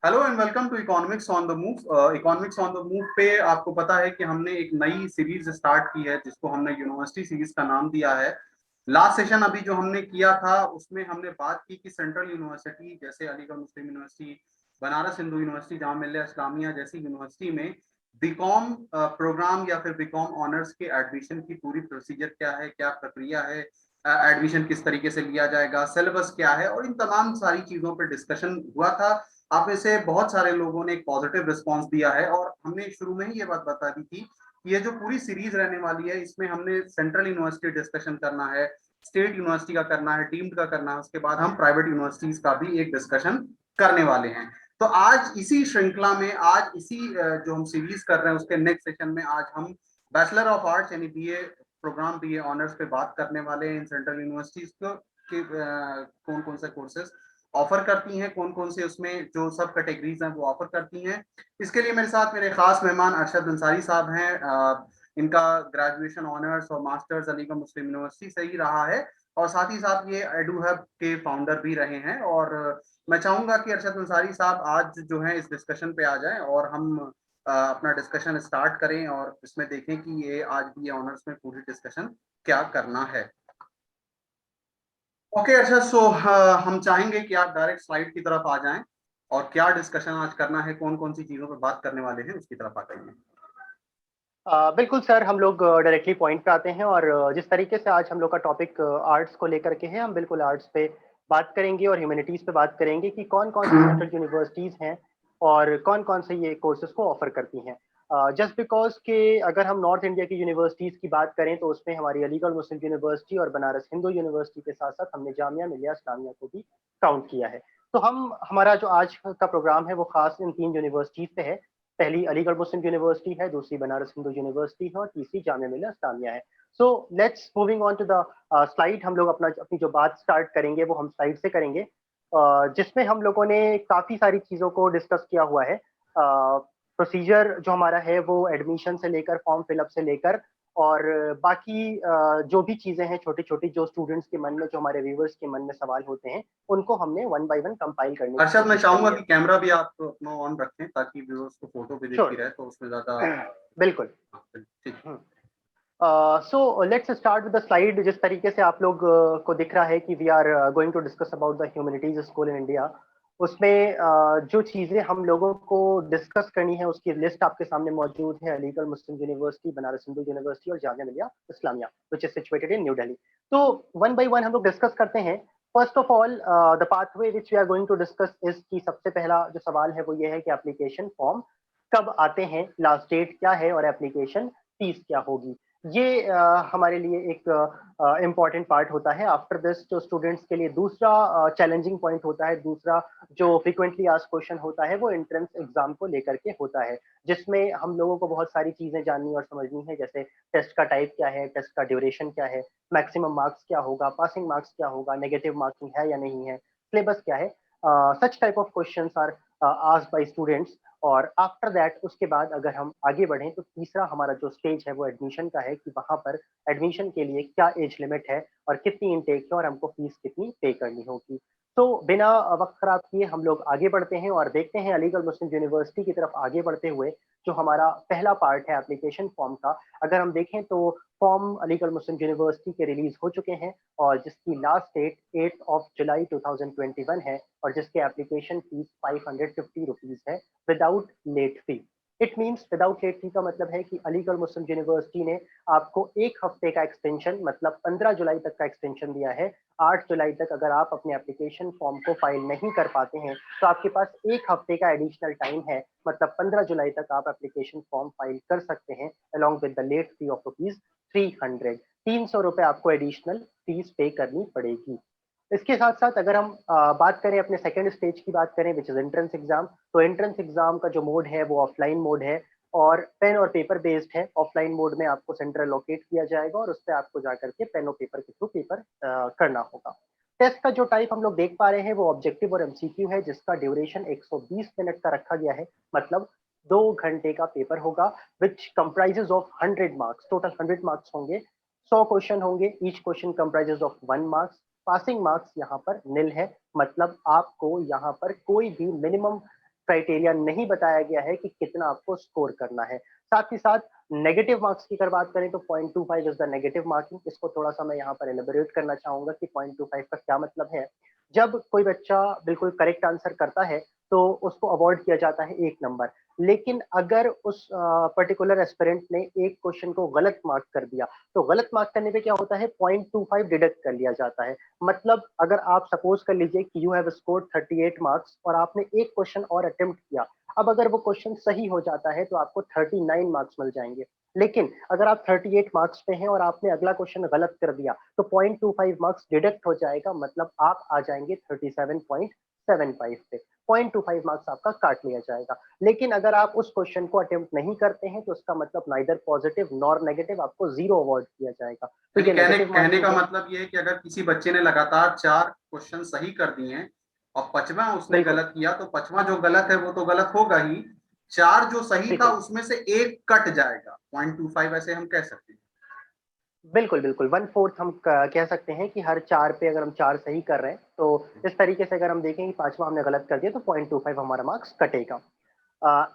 Hello and welcome to economics on the move. Economics on the move पे आपको पता है कि हमने एक नई सीरीज स्टार्ट की है जिसको हमने यूनिवर्सिटी सीरीज का नाम दिया है। लास्ट सेशन अभी जो हमने किया था उसमें हमने बात की कि सेंट्रल यूनिवर्सिटी जैसे अलीगढ़ मुस्लिम यूनिवर्सिटी, बनारस हिंदू यूनिवर्सिटी, जामिया मिल्लिया इस्लामिया जैसी यूनिवर्सिटी में बीकॉम प्रोग्राम या फिर बीकॉम ऑनर्स के एडमिशन की पूरी प्रोसीजर क्या है, क्या प्रक्रिया है, एडमिशन किस तरीके से लिया जाएगा, सिलेबस क्या है और इन तमाम सारी चीजों पर डिस्कशन हुआ था। आप में से बहुत सारे लोगों ने एक पॉजिटिव रिस्पांस दिया है और हमने शुरू में ही ये बात बता दी थी कि ये जो पूरी सीरीज रहने वाली है इसमें हमने सेंट्रल यूनिवर्सिटी डिस्कशन करना है, स्टेट यूनिवर्सिटी का करना है, डीम्ड का करना है, उसके बाद हम प्राइवेट यूनिवर्सिटीज का भी एक डिस्कशन करने वाले हैं। तो आज इसी श्रृंखला में, आज इसी जो हम सीरीज कर रहे हैं उसके नेक्स्ट सेशन में आज हम बैचलर ऑफ आर्ट्स यानी बीए प्रोग्राम, बीए ऑनर्स पे बात करने वाले हैं। इन सेंट्रल यूनिवर्सिटीज को कौन कौन से कोर्सेज ऑफर करती हैं, कौन कौन से उसमें जो सब कैटेगरीज हैं वो ऑफर करती हैं। इसके लिए मेरे साथ मेरे खास मेहमान अरशद अंसारी साहब हैं। इनका ग्रेजुएशन ऑनर्स और मास्टर्स अलीगढ़ मुस्लिम यूनिवर्सिटी से ही रहा है और साथ ही साथ ये एडू हब के फाउंडर भी रहे हैं। और मैं चाहूंगा कि अरशद अंसारी साहब आज जो है इस डिस्कशन पे आ जाएं और हम अपना डिस्कशन स्टार्ट करें और इसमें देखें कि ये आज भी ऑनर्स में पूरी डिस्कशन क्या करना है। ओके अच्छा, सो हम चाहेंगे कि आप डायरेक्ट स्लाइड की तरफ आ जाएं और क्या डिस्कशन आज करना है, कौन कौन सी चीजों पर बात करने वाले हैं उसकी तरफ आ जाइए। बिल्कुल सर, हम लोग डायरेक्टली पॉइंट पे आते हैं और जिस तरीके से आज हम लोग का टॉपिक आर्ट्स को लेकर के है, हम बिल्कुल आर्ट्स पे बात करेंगे और ह्यूमैनिटीज पे बात करेंगे कि कौन कौन सी सेंट्रल यूनिवर्सिटीज हैं और कौन कौन से ये कोर्सेज को ऑफर करती हैं। जस्ट बिकॉज के अगर हम नॉर्थ इंडिया की यूनिवर्सिटीज की बात करें तो उसमें हमारी अलीगढ़ मुस्लिम यूनिवर्सिटी और बनारस हिंदू यूनिवर्सिटी के साथ साथ हमने जामिया मिल्लिया इस्लामिया को भी काउंट किया है। तो हमारा जो आज का प्रोग्राम है वो खास इन तीन यूनिवर्सिटीज पे है। पहली अलीगढ़ मुस्लिम यूनिवर्सिटी है, दूसरी बनारस हिंदू यूनिवर्सिटी है और तीसरी जामिया मिल्लिया इस्लामिया है। So let's moving on to the slide. हम लोग अपनी जो बात स्टार्ट करेंगे वो हम स्लाइड से करेंगे, जिसमें हम लोगों ने काफी सारी चीजों को डिस्कस किया हुआ है। प्रोसीजर जो हमारा है वो एडमिशन से लेकर फॉर्म फिलअप से लेकर और बाकी जो भी चीजें हैं छोटी छोटी जो स्टूडेंट्स के मन में, जो हमारे व्यूवर्स के मन में सवाल होते हैं, उनको हमने वन बाय वन कंपाइल करने की अरशद, मैं कोशिश करी चाहूंगा है। कि कैमरा भी आप अपना ऑन रखें ताकि व्यूअर्स को फोटो भी दिखती श्योर, रहे तो उसमें ज्यादा बिल्कुल। ठीक। So let's start with the slide. जिस तरीके से आप लोग को दिख रहा है कि we are going to discuss about the humanities school in India, उसमें जो चीजें हम लोगों को डिस्कस करनी है उसकी लिस्ट आपके सामने मौजूद है। अलीगढ़ मुस्लिम यूनिवर्सिटी, बनारस हिंदू यूनिवर्सिटी और Jamia Millia Islamia which is situated in New Delhi. तो वन बाय वन हम लोग डिस्कस करते हैं। First of all the pathway which we are going to discuss is की सबसे पहला जो सवाल है वो ये है कि एप्लीकेशन फॉर्म कब आते हैं, लास्ट डेट क्या है और एप्लीकेशन फीस क्या होगी। ये हमारे लिए एक इम्पॉर्टेंट पार्ट होता है। आफ्टर दिस जो स्टूडेंट्स के लिए दूसरा चैलेंजिंग पॉइंट होता है, दूसरा जो फ्रीक्वेंटली आस्क्ड क्वेश्चन होता है वो एंट्रेंस एग्जाम को लेकर के होता है, जिसमें हम लोगों को बहुत सारी चीजें जाननी और समझनी है, जैसे टेस्ट का टाइप क्या है, टेस्ट का ड्यूरेशन क्या है, मैक्सिमम मार्क्स क्या होगा, पासिंग मार्क्स क्या होगा, नेगेटिव मार्किंग है या नहीं है, सिलेबस क्या है। Such type of questions are asked by students. और आफ्टर दैट उसके बाद अगर हम आगे बढ़ें तो तीसरा हमारा जो स्टेज है वो एडमिशन का है कि वहां पर एडमिशन के लिए क्या एज लिमिट है और कितनी इनटेक है और हमको फीस कितनी पे करनी होगी। तो बिना वक्त खराब किए हम लोग आगे बढ़ते हैं और देखते हैं अलीगढ़ मुस्लिम यूनिवर्सिटी की तरफ आगे बढ़ते हुए जो हमारा पहला पार्ट है एप्लीकेशन फॉर्म का। अगर हम देखें तो फॉर्म अलीगढ़ मुस्लिम यूनिवर्सिटी के रिलीज हो चुके हैं और जिसकी लास्ट डेट 8 ऑफ जुलाई 2021 है और जिसके एप्लीकेशन फीस 550 रुपीज है without late fee. It means without late fee का मतलब है कि अलीगढ़ मुस्लिम यूनिवर्सिटी ने आपको एक हफ्ते का एक्सटेंशन, मतलब 15 जुलाई तक का एक्सटेंशन दिया है। 8 जुलाई तक अगर आप अपने एप्लीकेशन फॉर्म को फाइल नहीं कर पाते हैं तो आपके पास एक हफ्ते का एडिशनल टाइम है, मतलब 15 जुलाई तक आप एप्लीकेशन फॉर्म फाइल कर सकते हैं along with the late fee of rupees 300। 300 रुपये आपको एडिशनल फीस पे करनी पड़ेगी। इसके साथ साथ अगर हम बात करें अपने सेकेंड स्टेज की बात करें विच इज एंट्रेंस एग्जाम, तो एंट्रेंस एग्जाम का जो मोड है वो ऑफलाइन मोड है और पेन और पेपर बेस्ड है। ऑफलाइन मोड में आपको सेंटर लोकेट किया जाएगा और उस पर आपको जाकर के पेन और पेपर के थ्रू पेपर करना होगा। टेस्ट का जो टाइप हम लोग देख पा रहे हैं वो ऑब्जेक्टिव और एमसीक्यू है, जिसका ड्यूरेशन 120 मिनट का रखा गया है, मतलब 2 घंटे का पेपर होगा which comprises of 100 marks. Total 100 marks होंगे, 100 क्वेश्चन होंगे, each question comprises of 1 marks. Passing marks यहाँ पर निल है, मतलब आपको यहाँ पर कोई भी मिनिमम क्राइटेरिया नहीं बताया गया है कि कितना आपको स्कोर करना है। साथ ही साथ नेगेटिव मार्क्स की अगर बात करें तो 0.25 इज द नेगेटिव मार्किंग। इसको थोड़ा सा मैं यहाँ पर एलिबरेट करना चाहूंगा कि 0.25 का क्या मतलब है। जब कोई बच्चा बिल्कुल करेक्ट आंसर करता है तो उसको अवॉर्ड किया जाता है 1 नंबर। लेकिन अगर उस पर्टिकुलर एस्पिरेंट ने एक क्वेश्चन को गलत मार्क कर दिया, तो गलत मार्क करने पे क्या होता है, 0.25 डिडक्ट कर लिया जाता है। मतलब अगर आप सपोज कर लीजिए कि यू हैव स्कोर्ड 38 मार्क्स और आपने एक क्वेश्चन और अटेम्प्ट किया, अब अगर वो क्वेश्चन सही हो जाता है तो आपको 39 मार्क्स मिल जाएंगे। लेकिन अगर आप 38 मार्क्स पे हैं और आपने अगला क्वेश्चन गलत कर दिया तो 0.25 मार्क्स डिडक्ट हो जाएगा, मतलब आप आ जाएंगे 37.75 पे। 0.25 मार्क्स आपका काट लिया जाएगा। लेकिन अगर आप उस क्वेश्चन को अटेम्प्ट नहीं करते हैं तो उसका मतलब नाइदर पॉजिटिव नॉर नेगेटिव, आपको 0 अवार्ड किया जाएगा। तो यानी ये कहने नेगेटिव कहने मार्किंग का है। मतलब ये है कि अगर किसी बच्चे ने लगातार 4 क्वेश्चन सही कर दिए हैं और 5वां उसने बिल्कुल गलत किया, तो 5वां जो गलत है वो तो गलत होगा ही, 4 जो सही था बिल्कुल उसमें से एक कट जाएगा। 0.25 ऐसे हम कह सकते हैं। बिल्कुल बिल्कुल 1/4 हम कह सकते हैं कि हर 4 पे अगर हम 4 सही कर रहे हैं तो इस तरीके से अगर हम देखें कि 5वां हमने गलत कर दिया तो 0.25 हमारा मार्क्स कटेगा।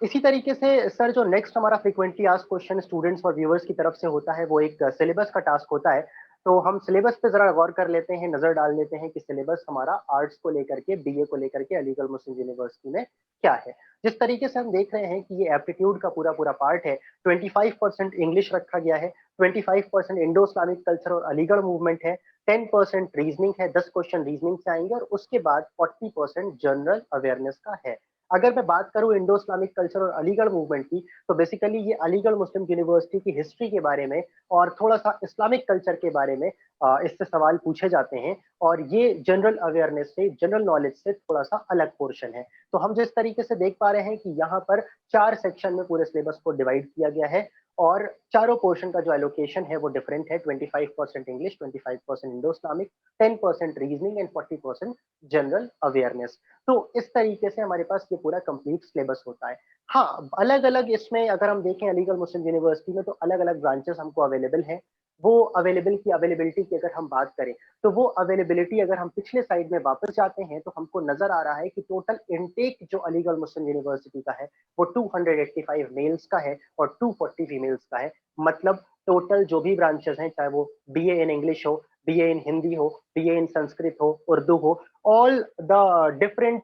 इसी तरीके से सर जो नेक्स्ट हमारा फ्रीक्वेंटली आस्क्ड क्वेश्चन स्टूडेंट्स और व्यूअर्स की तरफ से होता है वो एक सिलेबस का टास्क होता है। तो हम सिलेबस पे जरा गौर कर लेते हैं, नजर डाल लेते हैं कि सिलेबस हमारा आर्ट्स को लेकर के, बीए को लेकर के अलीगढ़ मुस्लिम यूनिवर्सिटी में क्या है। जिस तरीके से हम देख रहे हैं कि ये एप्टीट्यूड का पूरा पूरा पार्ट है। 25% इंग्लिश रखा गया है, 25% इंडो इस्लामिक कल्चर और अलीगढ़ मूवमेंट है, 10% रीजनिंग है, 10 क्वेश्चन रीजनिंग से आएंगे और उसके बाद 40% जनरल अवेयरनेस का है। अगर मैं बात करूं इंडो इस्लामिक कल्चर और अलीगढ़ मूवमेंट की, तो बेसिकली ये अलीगढ़ मुस्लिम यूनिवर्सिटी की हिस्ट्री के बारे में और थोड़ा सा इस्लामिक कल्चर के बारे में इससे सवाल पूछे जाते हैं। और ये जनरल अवेयरनेस से, जनरल नॉलेज से थोड़ा सा अलग पोर्शन है। तो हम जिस तरीके से देख पा रहे हैं कि यहाँ पर 4 सेक्शन में पूरे सिलेबस को डिवाइड किया गया है और चारों पोर्शन का जो एलोकेशन है वो डिफरेंट है। 25% English, 25% Indo Islamic, 10% reasoning and 40% general awareness. तो इस तरीके से हमारे पास ये पूरा कंप्लीट सिलेबस होता है। हाँ, अलग अलग इसमें अगर हम देखें अलीगढ़ मुस्लिम यूनिवर्सिटी में तो अलग अलग ब्रांचेस हमको अवेलेबल हैं। वो अवेलेबिलिटी की अगर हम बात करें तो वो अवेलेबिलिटी अगर हम पिछले साइड में वापस जाते हैं तो हमको नजर आ रहा है कि टोटल इनटेक जो अलीगढ़ मुस्लिम यूनिवर्सिटी का है वो 285 मेल्स का है और 240 फीमेल्स का है। मतलब टोटल जो भी ब्रांचेस हैं, चाहे वो बीए इन इंग्लिश हो, बीए इन हिंदी हो, बीए इन संस्कृत हो, उर्दू हो, all the different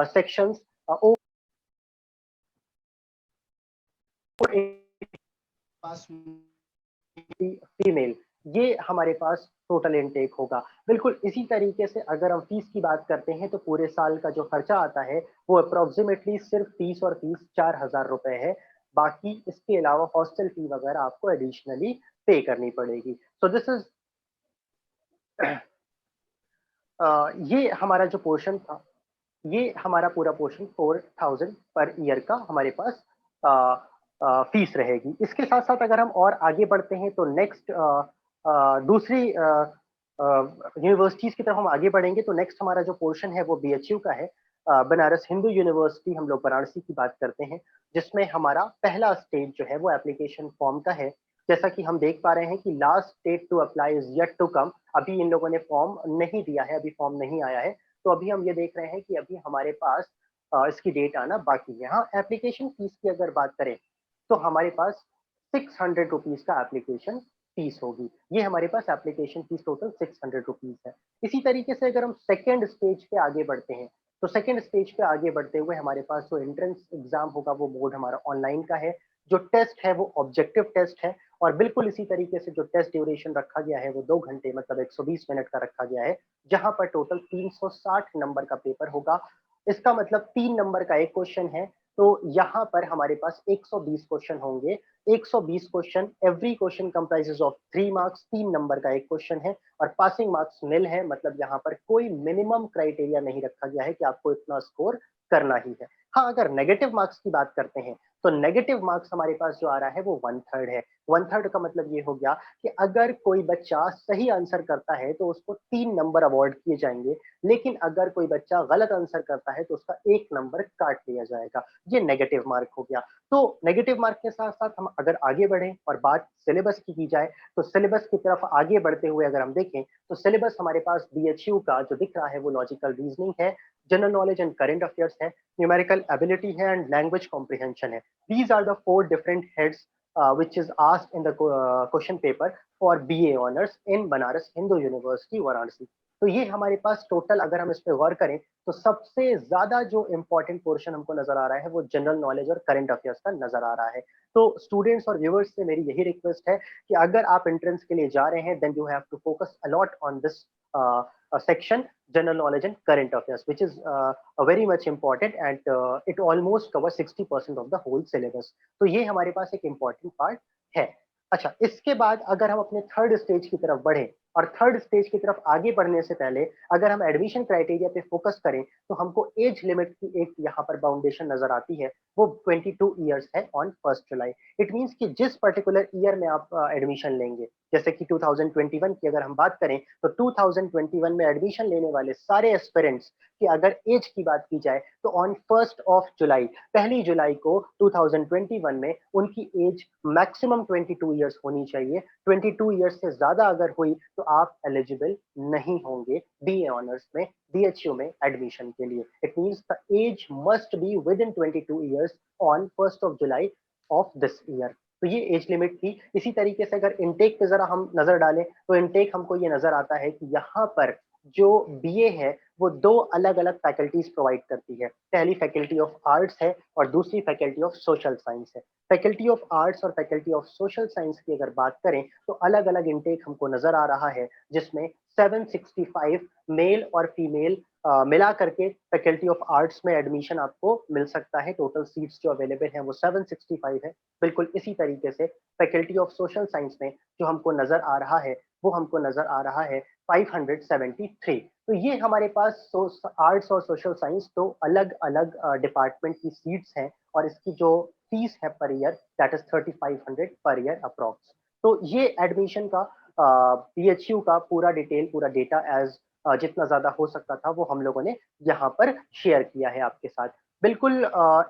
sections female, ये हमारे पास टोटल इनटेक होगा। बिल्कुल इसी तरीके से अगर हम फीस की बात करते हैं तो पूरे साल का जो खर्चा आता है वो अप्रोक्सीमेटली सिर्फ फीस और फीस 4,000 रुपए है। बाकी इसके अलावा हॉस्टल फी वगैरह आपको एडिशनली पे करनी पड़ेगी। सो दिस इज ये हमारा जो पोर्शन था, ये हमारा पूरा पोर्शन 4,000 पर ईयर का हमारे पास फीस रहेगी। इसके साथ साथ अगर हम और आगे बढ़ते हैं तो नेक्स्ट दूसरी यूनिवर्सिटीज की तरफ हम आगे बढ़ेंगे तो नेक्स्ट हमारा जो पोर्शन है वो बीएचयू का है। बनारस हिंदू यूनिवर्सिटी, हम लोग वाराणसी की बात करते हैं, जिसमें हमारा पहला स्टेज जो है वो एप्लीकेशन फॉर्म का है। जैसा कि हम देख पा रहे हैं कि last date to apply is yet to come. अभी इन लोगों ने फॉर्म नहीं दिया है, अभी फॉर्म नहीं आया है। तो अभी हम ये देख रहे हैं कि अभी हमारे पास इसकी डेट आना बाकी है। हाँ, एप्लीकेशन फीस की अगर बात करें तो हमारे पास 600 रुपीज का एप्लीकेशन फीस होगी। ये हमारे पास एप्लीकेशन फीस टोटल 600 रुपीज है। इसी तरीके से अगर हम सेकेंड स्टेज पे आगे बढ़ते हैं तो सेकेंड स्टेज पे आगे बढ़ते हुए हमारे पास जो एंट्रेंस एग्जाम होगा वो मोड हमारा ऑनलाइन का है। जो टेस्ट है वो ऑब्जेक्टिव टेस्ट है और बिल्कुल इसी तरीके से जो टेस्ट ड्यूरेशन रखा गया है वो 2 घंटे मतलब 120 मिनट का रखा गया है, जहां पर टोटल 360 नंबर का पेपर होगा। इसका मतलब 3 नंबर का एक क्वेश्चन है, तो यहाँ पर हमारे पास 120 क्वेश्चन होंगे। 120 question, every question comprises of 3 marks, 3 number का एक क्वेश्चन है और पासिंग मार्क्स निल है। मतलब यहाँ पर कोई मिनिमम क्राइटेरिया नहीं रखा गया है कि आपको इतना स्कोर करना ही है। हाँ, अगर नेगेटिव मार्क्स की बात करते हैं तो नेगेटिव मार्क्स हमारे पास जो आ रहा है वो 1/3 है। 1/3 का मतलब ये हो गया कि अगर कोई बच्चा सही आंसर करता है तो उसको 3 नंबर अवार्ड किए जाएंगे, लेकिन अगर कोई बच्चा गलत आंसर करता है तो उसका 1 नंबर काट लिया जाएगा। ये नेगेटिव मार्क हो गया। तो नेगेटिव मार्क के साथ-साथ हम अगर आगे बढ़ें और बात सिलेबस की जाए, तो सिलेबस की तरफ आगे बढ़ते हुए अगर हम देखें, तो सिलेबस हमारे पास बीएचयू का जो दिख रहा है वो लॉजिकल रीजनिंग है, general knowledge and current affairs है, न्यूमेरिकल एबिलिटी है एंड लैंग्वेज कॉम्प्रिहेंशन है। These are the 4 different heads which is asked in the question paper for BA honors in Banaras Hindu University Varanasi. तो ये हमारे पास total अगर हम इस पे गौर करें तो सबसे ज्यादा जो इम्पोर्टेंट पोर्शन हमको नजर आ रहा है वो जनरल नॉलेज और करंट अफेयर्स का नजर आ रहा है। तो स्टूडेंट्स और व्यूअर्स से मेरी यही रिक्वेस्ट है कि अगर आप एंट्रेंस के लिए जा रहे हैं then you have to focus a lot on this section general knowledge and current affairs which is very much important and it almost covers 60% of the whole syllabus। तो ये हमारे पास एक important part है। अच्छा, इसके बाद अगर हम अपने थर्ड स्टेज की तरफ बढ़े, और थर्ड स्टेज की तरफ आगे बढ़ने से पहले अगर हम एडमिशन क्राइटेरिया पे फोकस करें तो हमको एज लिमिट की एक यहाँ पर बाउंडेशन नजर आती है, वो 22 ईयर्स है ऑन 1 जुलाई। इट मींस कि जिस पर्टिकुलर ईयर में आप एडमिशन लेंगे, जैसे कि 2021 की अगर हम बात करें तो 2021 में एडमिशन लेने वाले सारे एस्पिरेंट्स की अगर एज की बात की जाए तो ऑन 1 जुलाई, 1 जुलाई को 2021 में उनकी एज मैक्सिमम 22 ईयर्स होनी चाहिए। 22 ईयर्स से ज्यादा अगर हुई तो आप एलिजिबल नहीं होंगे बीए ऑनर्स में बीएचयू में एडमिशन के लिए। It means the age must be within 22 years on 1 July of this year. तो ये एज लिमिट थी। इसी तरीके से अगर इनटेक पे जरा हम नजर डालें तो इनटेक हमको ये नजर आता है कि यहाँ पर जो बीए है वो 2 अलग अलग फैकल्टीज प्रोवाइड करती है। पहली फैकल्टी ऑफ आर्ट्स है और दूसरी फैकल्टी ऑफ सोशल साइंस है। फैकल्टी ऑफ आर्ट्स और फैकल्टी ऑफ सोशल साइंस की अगर बात करें तो अलग अलग इनटेक हमको नजर आ रहा है, जिसमें 765 मेल और फीमेल मिला करके फैकल्टी ऑफ आर्ट्स में एडमिशन आपको मिल सकता है। टोटल सीट्स जो अवेलेबल हैं वो 765 है। बिल्कुल इसी तरीके से फैकल्टी ऑफ सोशल साइंस में जो हमको नजर आ रहा है वो हमको नजर आ रहा है 573। तो ये हमारे पास आर्ट्स और सोशल साइंस तो अलग अलग डिपार्टमेंट की सीट्स हैं, और इसकी जो फीस है per year that is 3500 per year approx. तो ये एडमिशन का पीएचयू का पूरा डिटेल, पूरा डेटा एज जितना ज्यादा हो सकता था वो हम लोगों ने यहाँ पर शेयर किया है आपके साथ। बिल्कुल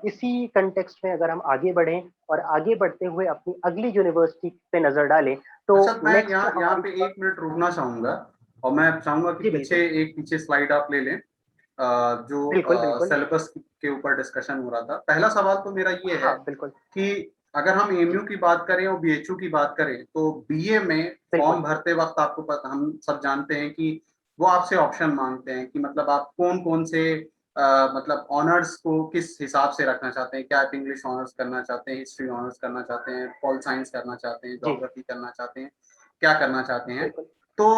इसी कंटेक्स्ट में अगर हम आगे बढ़ें और आगे बढ़ते हुए अपनी अगली यूनिवर्सिटी पे नजर डालें तो अच्छा, मैं नेक्स्ट यहाँ पे 1 मिनट रुकना चाहूंगा और मैं चाहूंगा कि पीछे स्लाइड आप ले लें। बिल्कुल जो बिल्कुल सिलेबस के ऊपर डिस्कशन हो रहा था, पहला सवाल तो मेरा ये है हाँ बिल्कुल कि अगर हम एमयू की बात करें और बीएचयू की बात करें तो बीए में बिल्कुल फॉर्म भरते वक्त आपको पता, हम सब जानते हैं कि वो आपसे ऑप्शन मांगते हैं कि मतलब आप कौन कौन से मतलब ऑनर्स को किस हिसाब से रखना चाहते हैं। क्या आप इंग्लिश ऑनर्स करना चाहते हैं, हिस्ट्री ऑनर्स करना चाहते हैं, पॉल साइंस करना चाहते हैं, जी ज्योग्राफी करना चाहते हैं, क्या करना चाहते हैं। बिल्कुल तो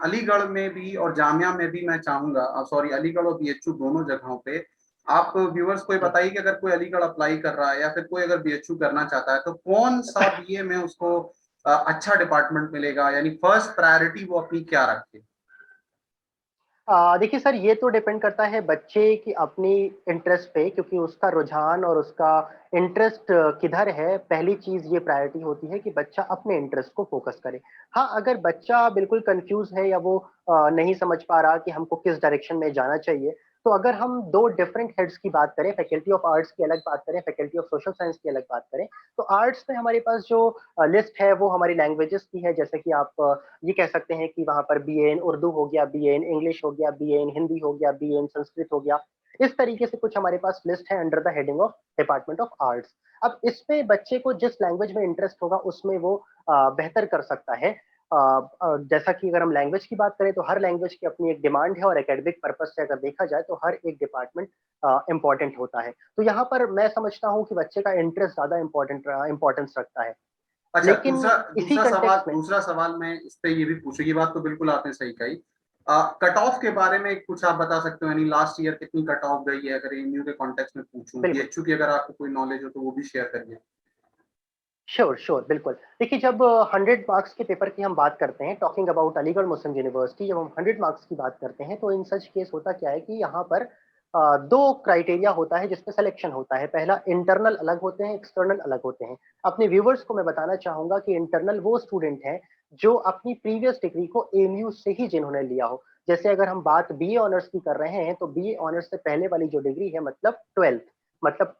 अलीगढ़ में भी और जामिया में भी मैं चाहूंगा, सॉरी, अलीगढ़ और बीएचयू दोनों जगहों पे आप व्यूअर्स को जी बताइए कि अगर कोई अलीगढ़ अप्लाई कर रहा है या फिर कोई अगर बीएचयू करना चाहता है तो कौन सा बीए में उसको अच्छा डिपार्टमेंट मिलेगा, यानी फर्स्ट प्रायोरिटी वो अपनी क्या रखे। देखिए सर, ये तो डिपेंड करता है बच्चे की अपनी इंटरेस्ट पे, क्योंकि उसका रुझान और उसका इंटरेस्ट किधर है। पहली चीज ये प्रायोरिटी होती है कि बच्चा अपने इंटरेस्ट को फोकस करे। हाँ, अगर बच्चा बिल्कुल कंफ्यूज है या वो नहीं समझ पा रहा कि हमको किस डायरेक्शन में जाना चाहिए, तो अगर हम 2 डिफरेंट हेड्स की बात करें, फैकल्टी ऑफ आर्ट्स की अलग बात करें, फैकल्टी ऑफ सोशल साइंस की अलग बात करें, तो आर्ट्स में हमारे पास जो लिस्ट है वो हमारी लैंग्वेजेस की है। जैसे कि आप ये कह सकते हैं कि वहां पर बीए इन उर्दू हो गया, बीए इन इंग्लिश हो गया, बीए इन हिंदी हो गया, बीए इन संस्कृत हो गया। इस तरीके से कुछ हमारे पास लिस्ट है under the heading of department of arts. अब इसमें बच्चे को जिस लैंग्वेज में इंटरेस्ट होगा उसमें वो बेहतर कर सकता है। जैसा कि अगर हम लैंग्वेज की बात करें तो हर लैंग्वेज की अपनी एक डिमांड है, और एकेडमिक पर्पज से अगर देखा जाए तो हर एक डिपार्टमेंट इंपॉर्टेंट होता है। तो यहाँ पर मैं समझता हूँ कि बच्चे का इंटरेस्ट ज्यादा इंपॉर्टेंस रखता है। अच्छा, लेकिन दूसरा इसी दूसरा सवाल कंटेक्स्ट में दूसरा सवाल मैं इस पे ये भी पूछूं, ये बात तो बिल्कुल आपने सही कही। कट ऑफ के बारे में कुछ आप बता सकते हो, यानी लास्ट ईयर कितनी कट ऑफ गई है, अगर एमयू के कॉन्टेक्स्ट में पूछूं, बिल्कुल बीएचयू की अगर आपको कोई नॉलेज हो तो वो भी शेयर करिए। श्योर श्योर बिल्कुल। देखिए, जब 100 मार्क्स के पेपर की हम बात करते हैं, talking about Aligarh Muslim university, जब हम 100 मार्क्स की बात करते हैं तो इन सच केस होता क्या है कि यहाँ पर दो क्राइटेरिया होता है जिसमें सिलेक्शन होता है। पहला, इंटरनल अलग होते हैं, एक्सटर्नल अलग होते हैं। अपने व्यूवर्स को मैं बताना चाहूंगा कि इंटरनल वो स्टूडेंट हैं जो अपनी प्रीवियस डिग्री को एएमयू से ही जिन्होंने लिया हो। जैसे अगर हम बात बीए ऑनर्स की कर रहे हैं तो बीए ऑनर्स से पहले वाली जो डिग्री है, मतलब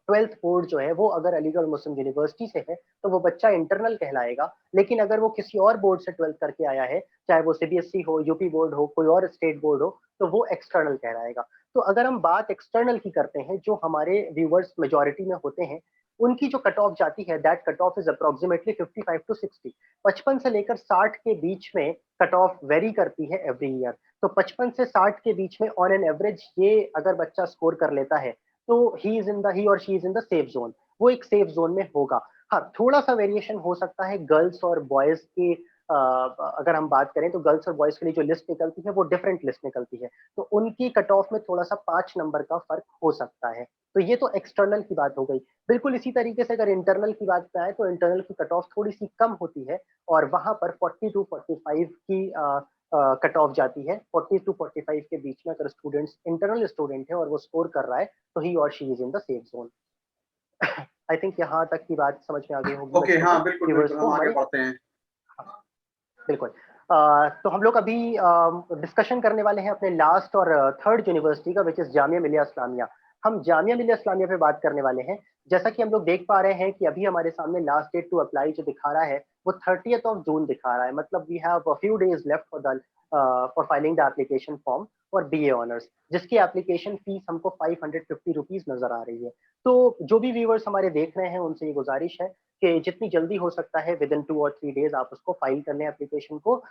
ट्वेल्थ बोर्ड जो है वो अगर अलीगढ़ मुस्लिम यूनिवर्सिटी से है तो वो बच्चा इंटरनल कहलाएगा। लेकिन अगर वो किसी और बोर्ड से ट्वेल्थ करके आया है, चाहे वो सीबीएसई हो, यूपी बोर्ड हो, कोई और स्टेट बोर्ड हो, तो वो एक्सटर्नल कहलाएगा। तो अगर हम बात एक्सटर्नल की करते हैं, जो हमारे व्यूवर्स मेजोरिटी में होते हैं, उनकी जो कट ऑफ जाती है, that cut off is approximately 55 to 60। 55 से लेकर 60 के बीच में कट ऑफ वेरी करती है एवरी ईयर। तो 55 से 60 के बीच में ऑन एन एवरेज ये अगर बच्चा स्कोर कर लेता है तो ही और she is in the safe zone, वो एक सेफ जोन में होगा। हाँ, थोड़ा सा वेरिएशन हो सकता है गर्ल्स और बॉयज की। अगर हम बात करें तो गर्ल्स और बॉयज के लिए जो लिस्ट निकलती है वो डिफरेंट लिस्ट निकलती है, तो उनकी कट ऑफ में थोड़ा सा 5 नंबर का फर्क हो सकता है। तो ये तो एक्सटर्नल की बात हो गई। बिल्कुल इसी तरीके से अगर इंटरनल की बात आए तो इंटरनल की कट ऑफ थोड़ी सी कम होती है, और वहां पर 40 टू 45 की कट ऑफ जाती है। 40 टू 45 के बीच में अगर स्टूडेंट्स इंटरनल स्टूडेंट है और वो स्कोर कर रहा है तो ही और she is in the safe zone. I think यहाँ तक की बात समझ में आ गई होगी ओके, बच्चों हाँ को, बिल्कुल व्यूअर्स बिल्कुल, को हम आगे हमारे। बढ़ते हैं। बिल्कुल। तो हम लोग अभी डिस्कशन करने वाले हैं अपने लास्ट और थर्ड यूनिवर्सिटी का, विच इज जामिया मिलिया इस्लामिया। हम जामिया मिलिया इस्लामिया पे बात करने वाले हैं। जैसा कि हम लोग देख पा रहे हैं कि अभी हमारे सामने लास्ट डेट टू अप्लाई जो दिखा रहा है वो 30th ऑफ जून दिखा रहा है। मतलब we have a few days left for filing the application form for BA honours, जिसकी एप्लीकेशन फीस हमको 550 रुपीज नजर आ रही है। तो जो भी व्यूवर्स हमारे देख रहे हैं उनसे ये गुजारिश है कि जितनी जल्दी हो सकता है विद इन 2 और 3 डेज आप उसको फाइल कर लें एप्लीकेशन को।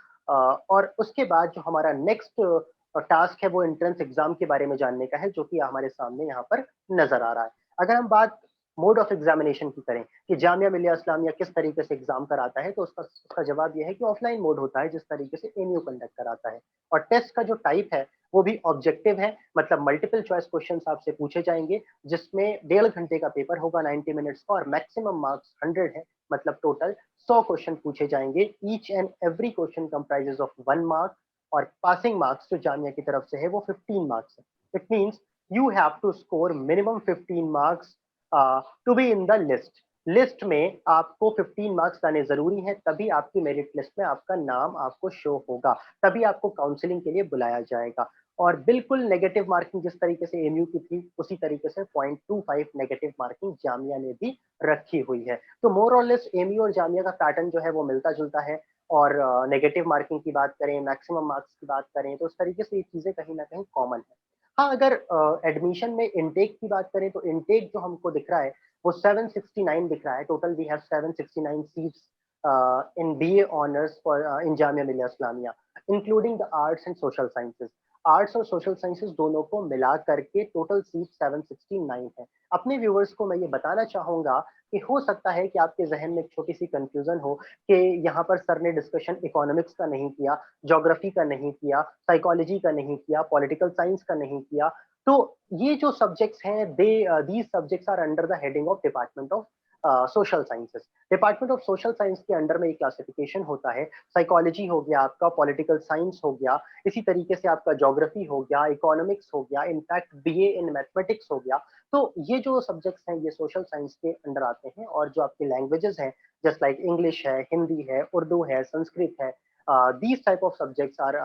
और उसके बाद जो हमारा नेक्स्ट टास्क है वो एंट्रेंस एग्जाम के बारे में जानने का है, जो कि हमारे सामने यहाँ पर नजर आ रहा है। अगर हम बात मोड ऑफ एग्जामिनेशन की करें कि जामिया मिलिया इस्लामिया किस तरीके से एग्जाम कराता है, तो उसका जवाब यह है कि ऑफलाइन मोड होता है, जिस तरीके से एमयू कंडक्ट कराता है। और टेस्ट का जो टाइप है वो भी ऑब्जेक्टिव है, मतलब मल्टीपल चॉइस क्वेश्चन आपसे पूछे जाएंगे, जिसमें 1.5 घंटे का पेपर होगा 90 मिनट्स का, और मैक्सिमम मार्क्स 100 है। मतलब टोटल 100 क्वेश्चन पूछे जाएंगे। Each and every question comprises of 1 mark, और पासिंग मार्क्स जो जामिया की तरफ से है वो 15 मार्क्स है। It means you have to score minimum 15 marks to be in the list. List में आपको 15 मार्क्स लाने जरूरी है, तभी आपकी मेरिट लिस्ट में आपका नाम आपको शो होगा, तभी आपको काउंसलिंग के लिए बुलाया जाएगा। और बिल्कुल नेगेटिव मार्किंग जिस तरीके से एमयू की थी उसी तरीके से 0.25 नेगेटिव मार्किंग जामिया ने भी रखी हुई है। तो मोर और लेस एमयू और जामिया का पैटर्न जो है वो मिलता जुलता है। और नेगेटिव मार्किंग की बात करें, मैक्सिमम मार्क्स की बात करें, तो उस तरीके से ये चीजें कहीं ना कहीं कॉमन है। हाँ, अगर एडमिशन में इनटेक की बात करें तो इनटेक जो हमको दिख रहा है वो 769 दिख रहा है। Total we have 769 seats in BA honors for in Jamia Millia Islamia, including the arts and social sciences. Arts और सोशल साइंसेज दोनों को मिला करके टोटल सीट 769 है। अपने व्यूवर्स को मैं ये बताना चाहूंगा कि हो सकता है कि आपके जहन में एक छोटी सी कंफ्यूजन हो कि यहाँ पर सर ने डिस्कशन इकोनॉमिक्स का नहीं किया, ज्योग्राफी का नहीं किया, साइकोलॉजी का नहीं किया, पॉलिटिकल साइंस का नहीं किया। तो ये जो सब्जेक्ट्स हैं, these subjects are under the heading of department of social sciences. Department of social science के अंडर में एक क्लासिफिकेशन होता है। साइकोलॉजी हो गया आपका, पॉलिटिकल साइंस हो गया, इसी तरीके से आपका ज्योग्राफी हो गया, इकोनॉमिक्स हो गया, इनफैक्ट बीए इन मैथमेटिक्स हो गया। तो ये जो सब्जेक्ट्स हैं ये सोशल साइंस के अंडर आते हैं। और जो आपके लैंग्वेजेस हैं, जस्ट लाइक इंग्लिश है, हिंदी है, उर्दू है, संस्कृत है, these type of subjects are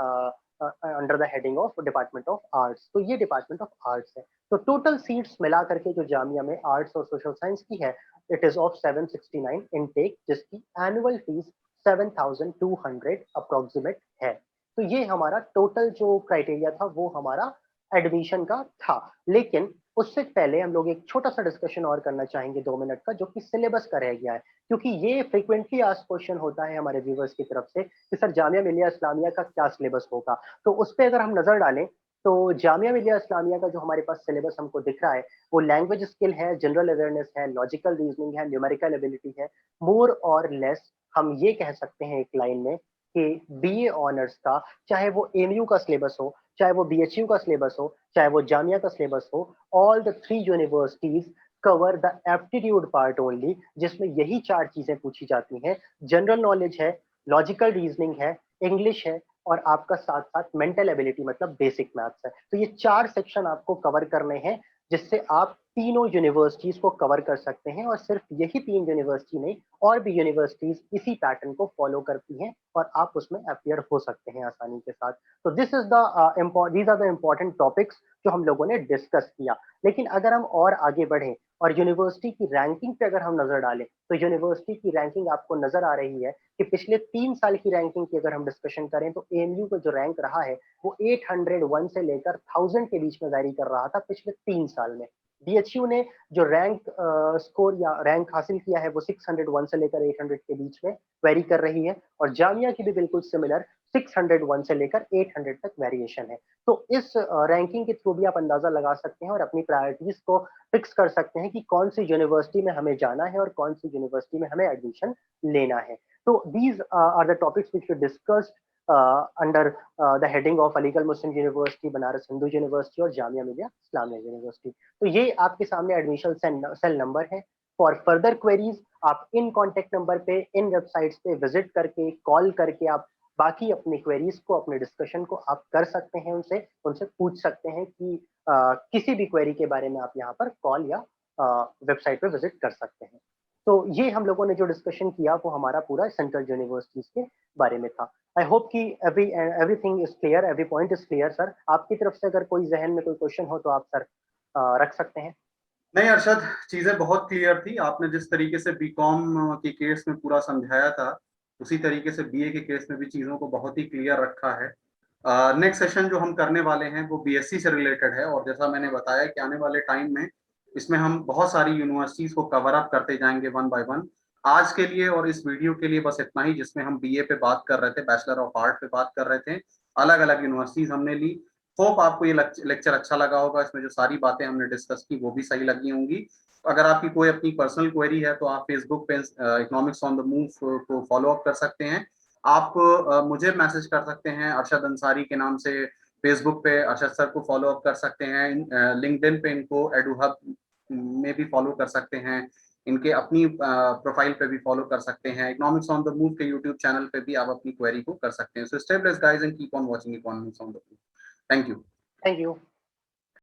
under the heading of department of arts. तो ये डिपार्टमेंट ऑफ आर्ट्स है। तो टोटल सीट्स मिला करके जो जामिया में आर्ट्स और सोशल साइंस की है, इट इज ऑफ 769 इनटेक, जिसकी एनुअल फीस 7200 अप्रोक्सीमेट है। तो ये हमारा टोटल जो क्राइटेरिया था वो हमारा एडमिशन का था। लेकिन उससे पहले हम लोग एक छोटा सा डिस्कशन और करना चाहेंगे 2 मिनट का, जो कि सिलेबस का रह गया है, क्योंकि ये फ्रीक्वेंटली आस्क्ड क्वेश्चन होता है हमारे व्यूवर्स की तरफ से कि सर जामिया मिलिया इस्लामिया का क्या सिलेबस होगा। तो उस पर अगर हम नजर डालें तो जामिया मिलिया इस्लामिया का जो हमारे पास सिलेबस हमको दिख रहा है वो लैंग्वेज स्किल है, जनरल अवेयरनेस है, लॉजिकल रीजनिंग है, न्यूमेरिकल एबिलिटी है। मोर और लेस हम ये कह सकते हैं एक लाइन में कि बीए ऑनर्स का, चाहे वो एमयू का सिलेबस हो, चाहे वो बीएचयू का सिलेबस हो, चाहे वो जामिया का सिलेबस हो, all the 3 universities cover the aptitude part only, जिसमें यही 4 चीजें पूछी जाती हैं। जनरल नॉलेज है, लॉजिकल रीजनिंग है, इंग्लिश है, और आपका साथ साथ मेंटल एबिलिटी मतलब बेसिक मैथ्स है। तो ये 4 सेक्शन आपको कवर करने हैं, जिससे आप तीनों यूनिवर्सिटीज को कवर कर सकते हैं। और सिर्फ यही 3 यूनिवर्सिटी नहीं, और भी यूनिवर्सिटीज इसी पैटर्न को फॉलो करती हैं और आप उसमें अपीयर हो सकते हैं आसानी के साथ। तो these are the important topics जो हम लोगों ने डिस्कस किया। लेकिन अगर हम और आगे बढ़े और यूनिवर्सिटी की रैंकिंग पे अगर हम नजर डालें, तो यूनिवर्सिटी की रैंकिंग आपको नजर आ रही है कि पिछले 3 साल की रैंकिंग की अगर हम डिस्कशन करें, तो एएमयू का जो रैंक रहा है वो 801 से लेकर 1000 के बीच में वैरी कर रहा था पिछले 3 साल में। बीएचयू ने जो रैंक स्कोर या रैंक हासिल किया है वो 601 से लेकर 800 के बीच में वेरी कर रही है, और जामिया की भी बिल्कुल सिमिलर 601 से लेकर 800 तक वेरिएशन है। तो इस रैंकिंग के थ्रू भी आप अंदाजा लगा सकते हैं और अपनी प्रायोरिटीज को फिक्स कर सकते हैं कि कौन सी यूनिवर्सिटी में हमें जाना है और कौन सी यूनिवर्सिटी में हमें एडमिशन लेना है। तो these are the topics which we discussed under the heading of Aligarh Muslim university, Banaras Hindu university और जामिया मिलिया इस्लामिया यूनिवर्सिटी। तो ये आपके सामने एडमिशन सेल नंबर है। फॉर फर्दर क्वेरीज आप इन कॉन्टेक्ट नंबर पे, इन वेबसाइट्स पे विजिट करके, कॉल करके आप बाकी अपनी क्वेरीज को, अपने डिस्कशन को आप कर सकते हैं, उनसे उनसे पूछ सकते हैं कि किसी भी क्वेरी के बारे में आप यहाँ पर कॉल या वेबसाइट पे विजिट कर सकते हैं। तो ये हम लोगों ने जो डिस्कशन किया वो हमारा पूरा सेंट्रल यूनिवर्सिटीज के बारे में था। आई होप कि everything is clear, every point is clear. Sir, आपकी तरफ से अगर कोई जहन में कोई क्वेश्चन हो तो आप सर रख सकते हैं। नहीं अरशद, चीजें बहुत क्लियर थी। आपने जिस तरीके से बीकॉम के केस में पूरा समझाया था, उसी तरीके से बीए के केस में भी चीजों को बहुत ही क्लियर रखा है। नेक्स्ट सेशन जो हम करने वाले हैं वो बीएससी से रिलेटेड है, और जैसा मैंने बताया कि आने वाले टाइम में इसमें हम बहुत सारी यूनिवर्सिटीज को कवर अप करते जाएंगे वन बाय वन। आज के लिए और इस वीडियो के लिए बस इतना ही, जिसमें हम बीए पे बात कर रहे थे, बैचलर ऑफ आर्ट पे बात कर रहे थे, अलग अलग यूनिवर्सिटीज हमने ली। होप आपको ये लेक्चर अच्छा लगा होगा। इसमें जो सारी बातें हमने डिस्कस की वो भी सही लगी होंगी। अगर आपकी कोई अपनी पर्सनल क्वेरी है तो आप फेसबुक पे इकोनॉमिक्स ऑन द मूव को फॉलो अप कर सकते हैं। आप मुझे मैसेज कर सकते हैं अरशद अंसारी के नाम से। फेसबुक पे अरशद सर को फॉलो अप कर सकते हैं। लिंक्डइन पे इनको एडुहब में भी फॉलो कर सकते हैं। इनके अपनी प्रोफाइल पे भी फॉलो कर सकते हैं। इकोनॉमिक्स ऑन द मूव के यूट्यूब चैनल पे भी आप अपनी क्वेरी को कर सकते हैं। So stay blessed guys and keep on watching economics on the move. Thank you. Thank you.